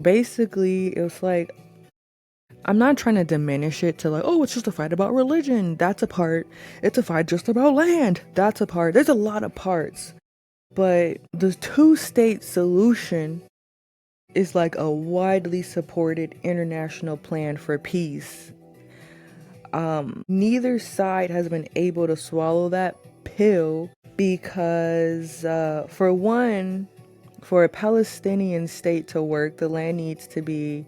Basically, it's like, I'm not trying to diminish it to like, oh, it's just a fight about religion. That's a part. It's a fight just about land. That's a part. There's a lot of parts. But the two-state solution is like a widely supported international plan for peace. Neither side has been able to swallow that pill because, for one, for a Palestinian state to work, the land needs to be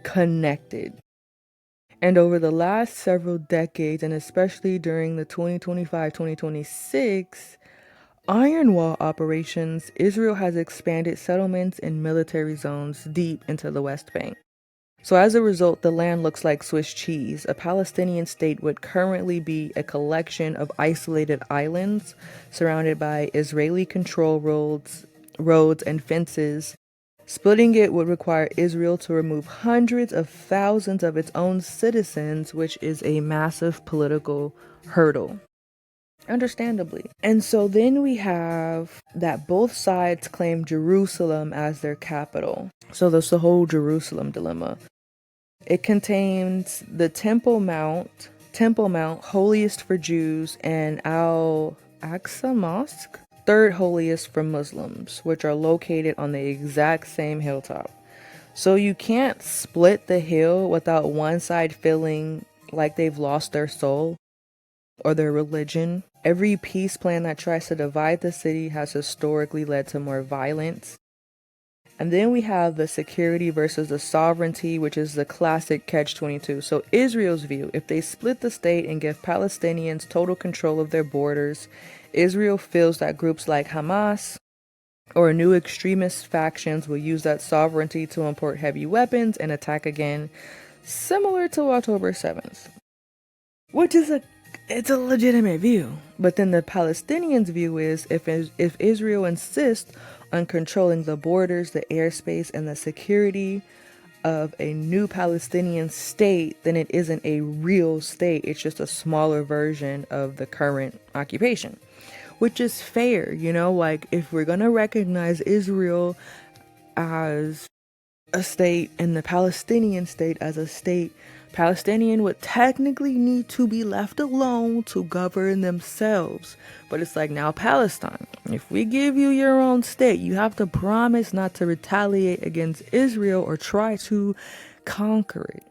connected. And over the last several decades, and especially during the 2025-2026 Iron Wall operations, Israel has expanded settlements and military zones deep into the West Bank. So as a result, the land looks like Swiss cheese. A Palestinian state would currently be a collection of isolated islands surrounded by Israeli control roads and fences. Splitting it would require Israel to remove hundreds of thousands of its own citizens, which is a massive political hurdle. Understandably. And so then we have that both sides claim Jerusalem as their capital. So there's the whole Jerusalem dilemma. It contains the Temple Mount, holiest for Jews, and Al-Aqsa Mosque, third holiest for Muslims, which are located on the exact same hilltop. So you can't split the hill without one side feeling like they've lost their soul or their religion. Every peace plan that tries to divide the city has historically led to more violence. And then we have the security versus the sovereignty, which is the classic catch-22. So Israel's view, if they split the state and give Palestinians total control of their borders, Israel feels that groups like Hamas or new extremist factions will use that sovereignty to import heavy weapons and attack again, similar to October 7th. Which is it's a legitimate view. But then the Palestinians' view is if Israel insists on controlling the borders, the airspace, and the security of a new Palestinian state, then it isn't a real state. It's just a smaller version of the current occupation, which is fair, like if we're going to recognize Israel as a state and the Palestinian state as a state, Palestinian would technically need to be left alone to govern themselves. But it's like, now Palestine, if we give you your own state, you have to promise not to retaliate against Israel or try to conquer it.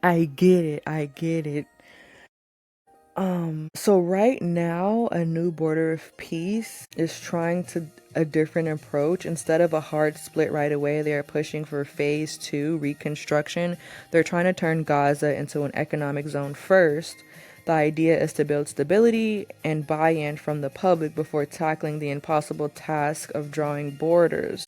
I get it. So right now, a new border of peace is trying to a different approach. Instead of a hard split right away, they are pushing for phase 2 reconstruction. They're trying to turn Gaza into an economic zone first. The idea is to build stability and buy-in from the public before tackling the impossible task of drawing borders.